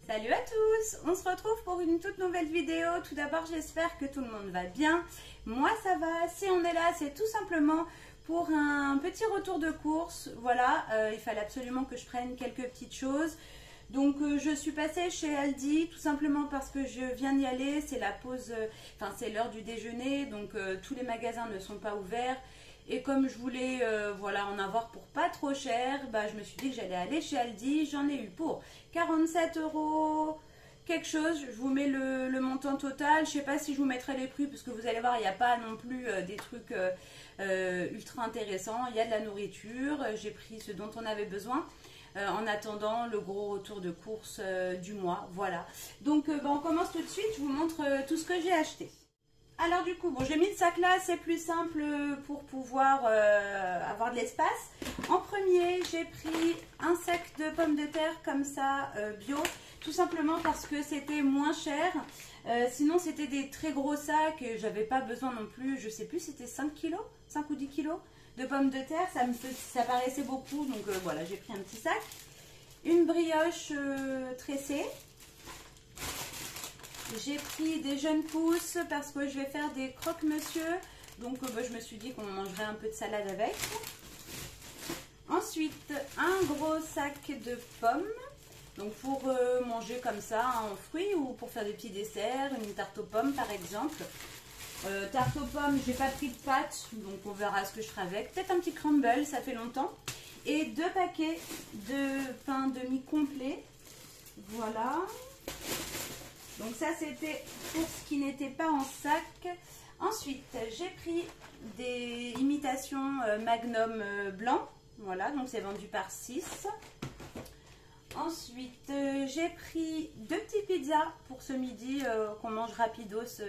Salut à tous, on se retrouve pour une toute nouvelle vidéo. Tout d'abord, j'espère que tout le monde va bien. Moi, ça va. Si on est là, c'est tout simplement pour un petit retour de course. Voilà, il fallait absolument que je prenne quelques petites choses. Donc, je suis passée chez Aldi, tout simplement parce que je viens d'y aller. C'est la pause, enfin, c'est l'heure du déjeuner, donc tous les magasins ne sont pas ouverts. Et comme je voulais voilà, en avoir pour pas trop cher, bah, je me suis dit que j'allais aller chez Aldi. J'en ai eu pour 47 € quelque chose. Je vous mets le montant total. Je sais pas si je vous mettrai les prix parce que vous allez voir, il n'y a pas non plus des trucs ultra intéressants. Il y a de la nourriture. J'ai pris ce dont on avait besoin en attendant le gros retour de course du mois. Voilà. Donc bah, on commence tout de suite. Je vous montre tout ce que j'ai acheté. Alors du coup, bon, j'ai mis le sac là, c'est plus simple pour pouvoir avoir de l'espace. En premier, j'ai pris un sac de pommes de terre comme ça, bio, tout simplement parce que c'était moins cher. Sinon, c'était des très gros sacs et j'avais pas besoin non plus, je sais plus, c'était 5 kilos, 5 ou 10 kilos de pommes de terre. Ça paraissait beaucoup, donc voilà, j'ai pris un petit sac. Une brioche tressée. J'ai pris des jeunes pousses parce que je vais faire des croque-monsieur. Donc bah, je me suis dit qu'on mangerait un peu de salade avec. Ensuite, un gros sac de pommes. Donc pour manger comme ça en fruits ou pour faire des petits desserts. Une tarte aux pommes par exemple. Tarte aux pommes, j'ai pas pris de pâtes. Donc on verra ce que je ferai avec. Peut-être un petit crumble, ça fait longtemps. Et 2 paquets de pain demi-complet. Voilà. Donc ça c'était pour ce qui n'était pas en sac. Ensuite j'ai pris des imitations Magnum blanc. Voilà, donc c'est vendu par 6. Ensuite j'ai pris 2 petits pizzas pour ce midi qu'on mange rapidos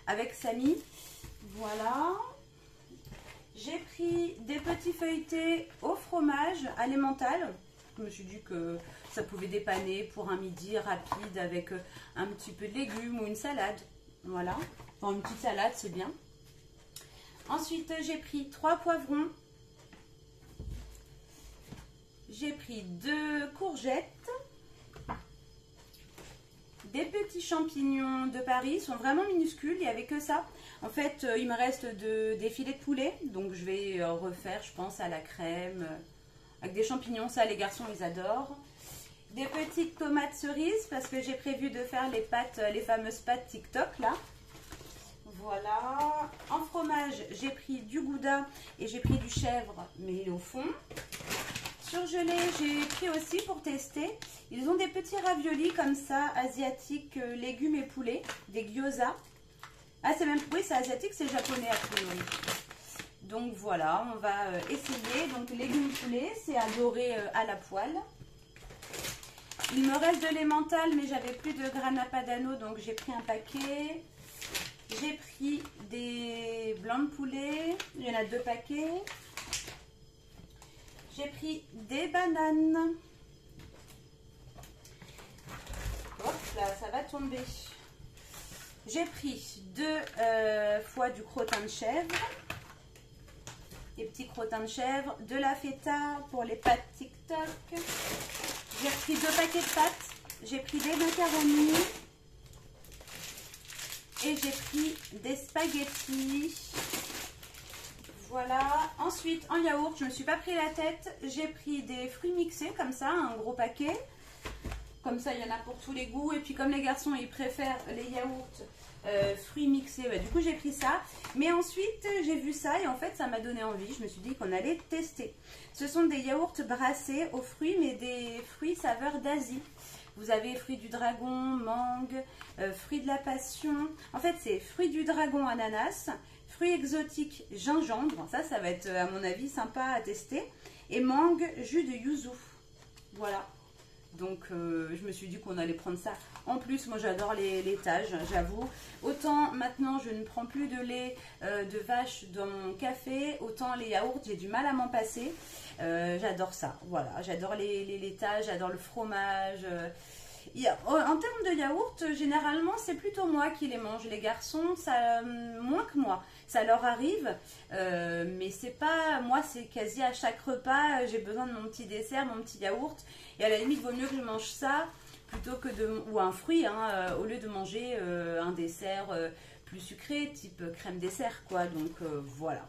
avec Samy. Voilà. J'ai pris des petits feuilletés au fromage à l'emmental. Je me suis dit que ça pouvait dépanner pour un midi rapide avec un petit peu de légumes ou une salade. Voilà. Enfin, une petite salade, c'est bien. Ensuite, j'ai pris 3 poivrons. J'ai pris 2 courgettes. Des petits champignons de Paris. Ils sont vraiment minuscules. Il n'y avait que ça. En fait, il me reste des filets de poulet. Donc, je vais refaire, je pense, à la crème. Avec des champignons, ça les garçons ils adorent. Des petites tomates cerises parce que j'ai prévu de faire les pâtes, les fameuses pâtes TikTok là. Voilà. En fromage, j'ai pris du gouda et j'ai pris du chèvre, mais il est au fond. Surgelé, j'ai pris aussi pour tester. Ils ont des petits raviolis comme ça, asiatiques, légumes et poulet, des gyoza. Ah c'est même, oui c'est asiatique, c'est japonais a priori. Donc voilà, on va essayer. Donc légumes poulet, c'est à dorer à la poêle. Il me reste de l'emmental, mais j'avais plus de grana padano, donc j'ai pris un paquet. J'ai pris des blancs de poulet, il y en a 2 paquets. J'ai pris des bananes. Hop là, ça va tomber. J'ai pris 2 fois du crottin de chèvre. Des petits crottins de chèvre, de la feta pour les pâtes TikTok. J'ai pris 2 paquets de pâtes. J'ai pris des macaronis. Et j'ai pris des spaghettis. Voilà. Ensuite, en yaourt, je ne me suis pas pris la tête. J'ai pris des fruits mixés comme ça, un gros paquet. Comme ça, il y en a pour tous les goûts. Et puis comme les garçons, ils préfèrent les yaourts fruits mixés, bah, du coup j'ai pris ça. Mais ensuite j'ai vu ça et en fait ça m'a donné envie. Je me suis dit qu'on allait tester. Ce sont des yaourts brassés aux fruits, mais des fruits saveur d'Asie. Vous avez fruits du dragon, mangue, fruits de la passion. En fait c'est fruits du dragon, ananas, fruits exotiques, gingembre. Ça va être à mon avis sympa à tester. Et mangue, jus de yuzu. Voilà. Donc je me suis dit qu'on allait prendre ça. En plus, moi j'adore les laitages, j'avoue. Autant maintenant je ne prends plus de lait de vache dans mon café, autant les yaourts, j'ai du mal à m'en passer. J'adore ça, voilà. J'adore les laitages, j'adore le fromage. En termes de yaourt, généralement c'est plutôt moi qui les mange. Les garçons, ça moins que moi. Ça leur arrive, mais c'est pas moi, c'est quasi à chaque repas, j'ai besoin de mon petit dessert, mon petit yaourt. Et à la limite, il vaut mieux que je mange ça plutôt que ou un fruit, hein, au lieu de manger un dessert plus sucré, type crème dessert, quoi. Donc voilà.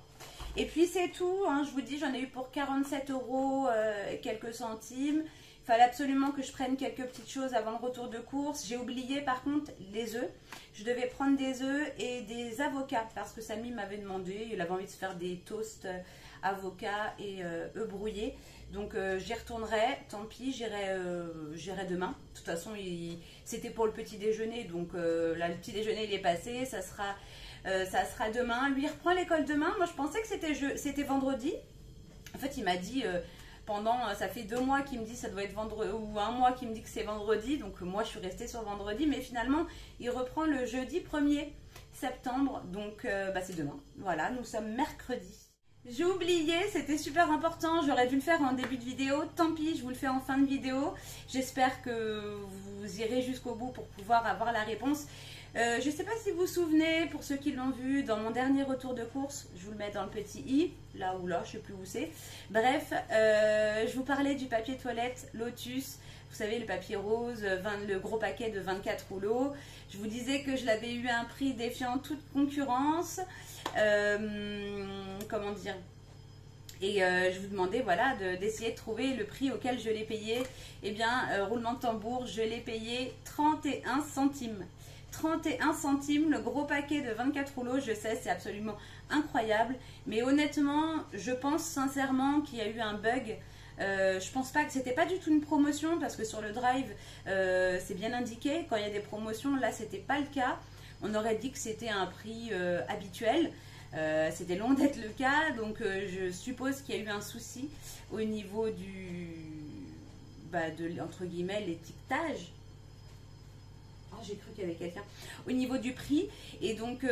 Et puis c'est tout, hein, je vous dis, j'en ai eu pour 47 € et quelques centimes. Il fallait absolument que je prenne quelques petites choses avant le retour de course. J'ai oublié par contre les œufs. Je devais prendre des œufs et des avocats parce que Samy m'avait demandé, il avait envie de se faire des toasts avocats et œufs brouillés. Donc j'y retournerai, tant pis, j'irai demain. De toute façon, c'était pour le petit déjeuner, donc là le petit déjeuner il est passé, ça sera demain. Lui il reprend l'école demain. Moi je pensais que c'était vendredi. En fait il m'a dit ça fait 2 mois qu'il me dit ça doit être vendredi, ou 1 mois qu'il me dit que c'est vendredi, donc moi je suis restée sur vendredi, mais finalement il reprend le jeudi 1er septembre, donc c'est demain. Voilà, nous sommes mercredi. J'ai oublié, c'était super important, j'aurais dû le faire en début de vidéo, tant pis, je vous le fais en fin de vidéo. J'espère que vous irez jusqu'au bout pour pouvoir avoir la réponse. Je ne sais pas si vous vous souvenez, pour ceux qui l'ont vu, dans mon dernier retour de course, je vous le mets dans le petit i, là ou là, je ne sais plus où c'est. Bref, je vous parlais du papier toilette Lotus, vous savez le papier rose, le gros paquet de 24 rouleaux. Je vous disais que je l'avais eu à un prix défiant toute concurrence. Comment dire, et je vous demandais voilà d'essayer de trouver le prix auquel je l'ai payé. Et bien roulement de tambour, je l'ai payé 31 centimes. 31 centimes, le gros paquet de 24 rouleaux. Je sais, c'est absolument incroyable, mais honnêtement je pense sincèrement qu'il y a eu un bug. Je pense pas que c'était pas du tout une promotion, parce que sur le drive c'est bien indiqué quand il y a des promotions. Là c'était pas le cas. On aurait dit que c'était un prix habituel. C'était loin d'être le cas. Donc je suppose qu'il y a eu un souci au niveau entre guillemets, l'étiquetage. J'ai cru qu'il y avait quelqu'un. Au niveau du prix. Et donc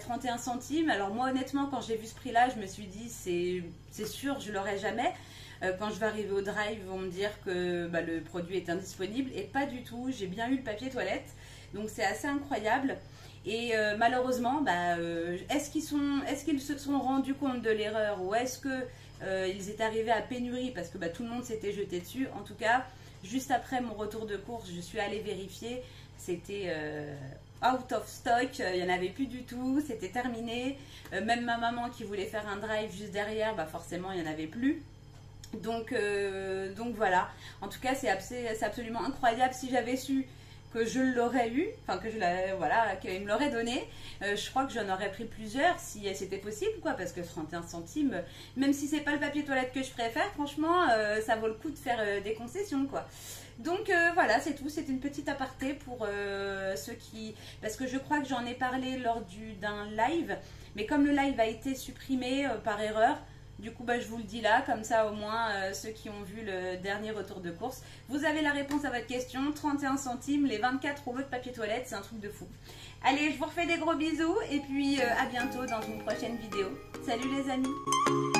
31 centimes. Alors moi honnêtement quand j'ai vu ce prix là, je me suis dit c'est sûr je l'aurai jamais. Quand je vais arriver au drive, ils vont me dire que le produit est indisponible, et pas du tout. J'ai bien eu le papier toilette, donc c'est assez incroyable. Et malheureusement, est-ce qu'ils se sont rendus compte de l'erreur, ou est-ce que ils étaient arrivés à pénurie parce que tout le monde s'était jeté dessus. En tout cas, juste après mon retour de course, je suis allée vérifier, c'était out of stock, il n'y en avait plus du tout, c'était terminé. Même ma maman qui voulait faire un drive juste derrière, forcément il n'y en avait plus. Donc voilà, en tout cas c'est absolument incroyable. Si j'avais su que je l'aurais eu, enfin que qu'il me l'aurait donné, je crois que j'en aurais pris plusieurs si c'était possible, quoi, parce que 31 centimes, même si c'est pas le papier toilette que je préfère, franchement ça vaut le coup de faire des concessions, quoi. Donc voilà, c'est tout, c'est une petite aparté pour ceux qui... Parce que je crois que j'en ai parlé lors d'un live, mais comme le live a été supprimé par erreur, du coup, je vous le dis là, comme ça au moins, ceux qui ont vu le dernier retour de course, vous avez la réponse à votre question. 31 centimes, les 24 rouleaux de papier toilette, c'est un truc de fou. Allez, je vous refais des gros bisous et puis à bientôt dans une prochaine vidéo. Salut les amis!